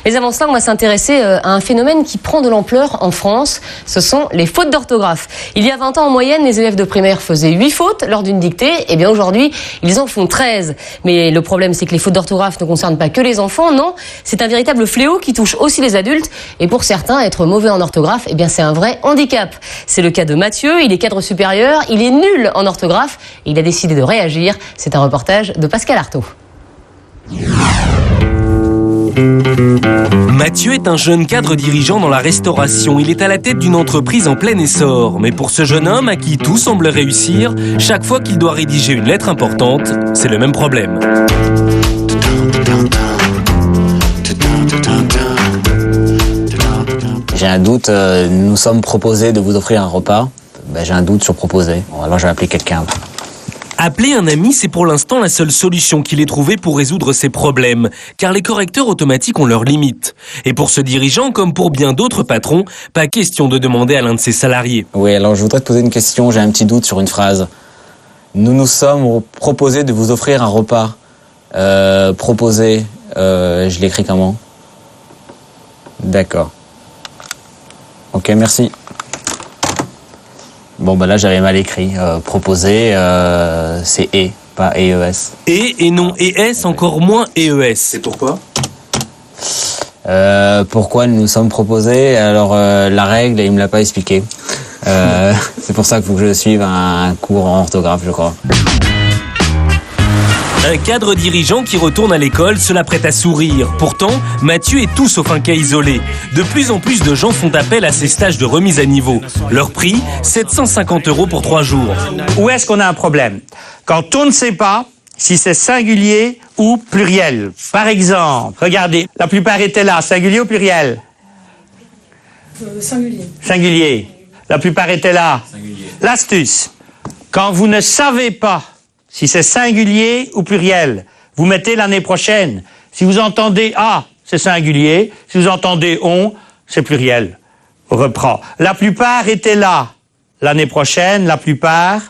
Mais avant cela, on va s'intéresser à un phénomène qui prend de l'ampleur en France. Ce sont les fautes d'orthographe. Il y a 20 ans, en moyenne, les élèves de primaire faisaient 8 fautes lors d'une dictée. Et bien aujourd'hui, ils en font 13. Mais le problème, c'est que les fautes d'orthographe ne concernent pas que les enfants. Non, c'est un véritable fléau qui touche aussi les adultes. Et pour certains, être mauvais en orthographe, eh bien, c'est un vrai handicap. C'est le cas de Mathieu. Il est cadre supérieur. Il est nul en orthographe. Et il a décidé de réagir. C'est un reportage de Pascal Artaud. Mathieu est un jeune cadre dirigeant dans la restauration. Il est à la tête d'une entreprise en plein essor. Mais pour ce jeune homme à qui tout semble réussir, chaque fois qu'il doit rédiger une lettre importante, c'est le même problème. J'ai un doute, nous sommes proposés de vous offrir un repas. J'ai un doute sur proposer. Bon, alors je vais appeler quelqu'un. Appeler un ami, c'est pour l'instant la seule solution qu'il ait trouvée pour résoudre ses problèmes, car les correcteurs automatiques ont leurs limites. Et pour ce dirigeant, comme pour bien d'autres patrons, pas question de demander à l'un de ses salariés. Oui, alors je voudrais te poser une question, j'ai un petit doute sur une phrase. Nous nous sommes proposés de vous offrir un repas. Proposer, je l'écris comment? D'accord. Ok, merci. Bon, là, j'avais mal écrit. Proposer, c'est « et », pas « EES ». Et non « ES », encore moins « EES ». Et pourquoi? Pourquoi nous nous sommes proposés? Alors, la règle, il me l'a pas expliqué. C'est pour ça qu'il faut que je suive un cours en orthographe, je crois. Un cadre dirigeant qui retourne à l'école, cela prête à sourire. Pourtant, Mathieu est tout sauf un cas isolé. De plus en plus de gens font appel à ces stages de remise à niveau. Leur prix, 750 € pour 3 jours. Où est-ce qu'on a un problème? Quand on ne sait pas si c'est singulier ou pluriel. Par exemple, regardez, la plupart étaient là, singulier ou pluriel? Singulier. Singulier. La plupart étaient là. Singulier. L'astuce, quand vous ne savez pas si c'est singulier ou pluriel, vous mettez l'année prochaine. Si vous entendez « ah », c'est singulier. Si vous entendez « on », c'est pluriel. On reprend. La plupart étaient là. L'année prochaine, la plupart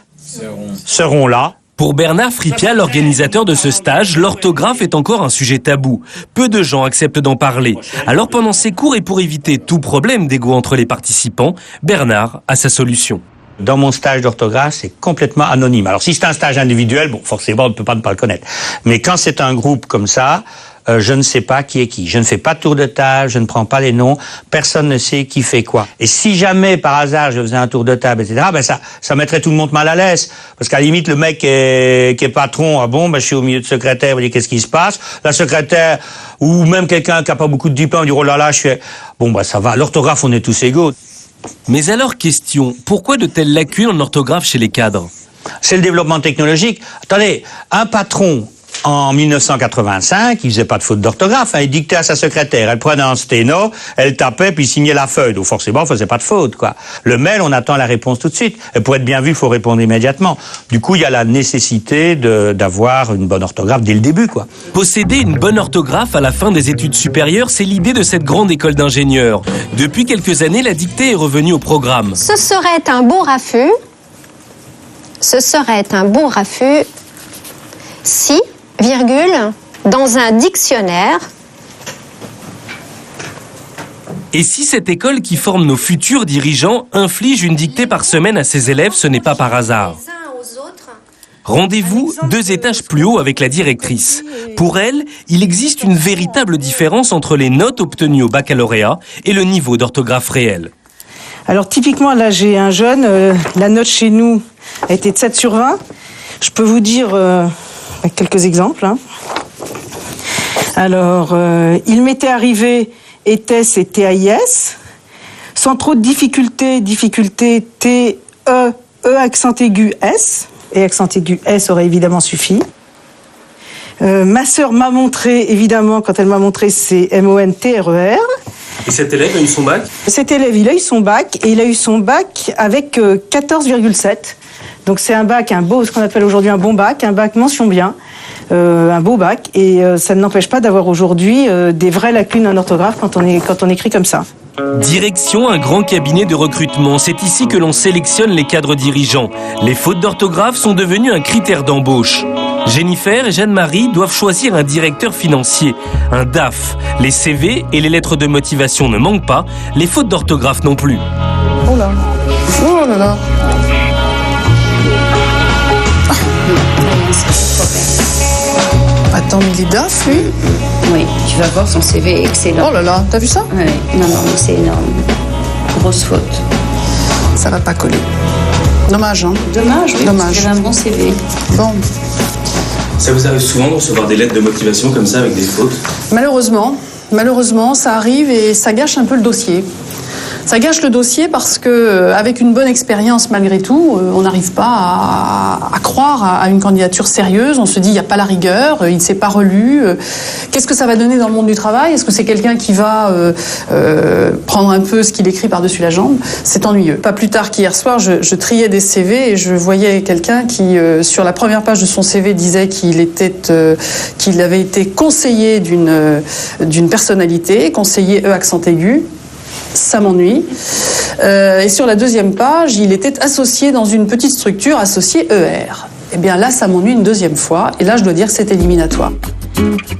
seront là. Pour Bernard Fripia, l'organisateur de ce stage, l'orthographe est encore un sujet tabou. Peu de gens acceptent d'en parler. Alors pendant ces cours et pour éviter tout problème d'ego entre les participants, Bernard a sa solution. Dans mon stage d'orthographe, c'est complètement anonyme. Alors si c'est un stage individuel, bon, forcément, on ne peut pas ne pas le connaître. Mais quand c'est un groupe comme ça, je ne sais pas qui est qui. Je ne fais pas de tour de table, je ne prends pas les noms, personne ne sait qui fait quoi. Et si jamais, par hasard, je faisais un tour de table, etc., ça mettrait tout le monde mal à l'aise. Parce qu'à la limite, le mec qui est patron, je suis au milieu de secrétaire, vous dites qu'est-ce qui se passe? La secrétaire, ou même quelqu'un qui n'a pas beaucoup de diplômes, dit oh là là, ça va. L'orthographe, on est tous égaux. Mais alors, question, pourquoi de telles lacunes en orthographe chez les cadres? C'est le développement technologique. Attendez, un patron, en 1985, il faisait pas de faute d'orthographe, il dictait à sa secrétaire, elle prenait un sténo, elle tapait puis signait la feuille. Donc forcément, on faisait pas de faute, quoi. Le mail, on attend la réponse tout de suite. Et pour être bien vu, il faut répondre immédiatement. Du coup, il y a la nécessité d'avoir une bonne orthographe dès le début, quoi. Posséder une bonne orthographe à la fin des études supérieures, c'est l'idée de cette grande école d'ingénieurs. Depuis quelques années, la dictée est revenue au programme. Ce serait un bon raffut. Ce serait un bon raffut si, virgule, dans un dictionnaire. Et si cette école qui forme nos futurs dirigeants inflige une dictée par semaine à ses élèves, ce n'est pas par hasard. Rendez-vous 2 étages plus haut avec la directrice. Pour elle, il existe une véritable différence entre les notes obtenues au baccalauréat et le niveau d'orthographe réel. Alors typiquement, là j'ai un jeune, la note chez nous a été de 7 sur 20. Je peux vous dire quelques exemples. Alors, il m'était arrivé ETS et TAIS, sans trop de difficultés, T, E accent aigu S, et accent aigu S aurait évidemment suffi. Ma sœur m'a montré, évidemment, quand elle m'a montré, c'est MONTRER. Et cet élève a eu son bac? Cet élève, il a eu son bac, et il a eu son bac avec 14,7. Donc c'est un bac, ce qu'on appelle aujourd'hui un bon bac, un bac mention bien, un beau bac, et ça ne n'empêche pas d'avoir aujourd'hui des vraies lacunes en orthographe quand on écrit comme ça. Direction un grand cabinet de recrutement. C'est ici que l'on sélectionne les cadres dirigeants. Les fautes d'orthographe sont devenues un critère d'embauche. Jennifer et Jeanne-Marie doivent choisir un directeur financier, un DAF. Les CV et les lettres de motivation ne manquent pas, les fautes d'orthographe non plus. Oh là. Oh là là. Attends, mais il est DAF, lui? Oui, tu vas voir, son CV est excellent. Oh là là, t'as vu ça? Oui, non, c'est énorme. Grosse faute. Ça va pas coller. Dommage, hein? Dommage, oui, Dommage. parce qu'il avait un bon CV. Bon. Ça vous arrive souvent de recevoir des lettres de motivation comme ça avec des fautes? Malheureusement, ça arrive et ça gâche un peu le dossier. Ça gâche le dossier parce que, avec une bonne expérience malgré tout, on n'arrive pas à croire à une candidature sérieuse. On se dit, il n'y a pas la rigueur, il ne s'est pas relu. Qu'est-ce que ça va donner dans le monde du travail? Est-ce que c'est quelqu'un qui va prendre un peu ce qu'il écrit par-dessus la jambe? C'est ennuyeux. Pas plus tard qu'hier soir, je triais des CV et je voyais quelqu'un qui, sur la première page de son CV, disait qu'il avait été conseiller d'une personnalité, conseiller E accent aigu. Ça m'ennuie. Et sur la deuxième page, il était associé dans une petite structure, associé ER. Eh bien là, ça m'ennuie une deuxième fois. Et là, je dois dire que c'est éliminatoire.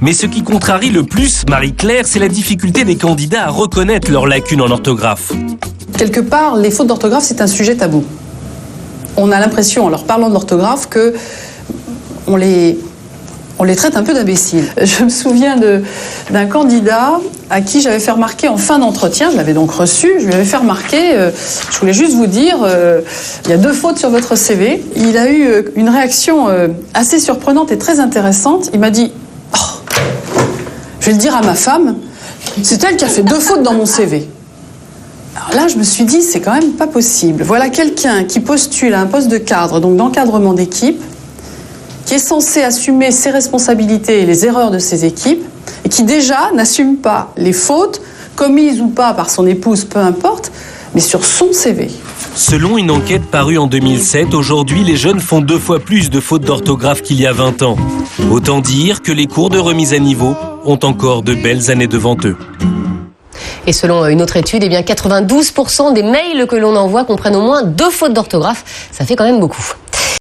Mais ce qui contrarie le plus Marie-Claire, c'est la difficulté des candidats à reconnaître leurs lacunes en orthographe. Quelque part, les fautes d'orthographe, c'est un sujet tabou. On a l'impression, en leur parlant de l'orthographe, que on les traite un peu d'imbéciles. Je me souviens d'un candidat à qui j'avais fait remarquer en fin d'entretien, je l'avais donc reçu, je lui avais fait remarquer, je voulais juste vous dire, il y a 2 fautes sur votre CV. Il a eu une réaction assez surprenante et très intéressante. Il m'a dit, oh, je vais le dire à ma femme, c'est elle qui a fait 2 fautes dans mon CV. Alors là, je me suis dit, c'est quand même pas possible. Voilà quelqu'un qui postule à un poste de cadre, donc d'encadrement d'équipe, qui est censé assumer ses responsabilités et les erreurs de ses équipes, et qui déjà n'assume pas les fautes, commises ou pas par son épouse, peu importe, mais sur son CV. Selon une enquête parue en 2007, aujourd'hui, les jeunes font 2 fois plus de fautes d'orthographe qu'il y a 20 ans. Autant dire que les cours de remise à niveau ont encore de belles années devant eux. Et selon une autre étude, 92% des mails que l'on envoie comprennent au moins 2 fautes d'orthographe. Ça fait quand même beaucoup.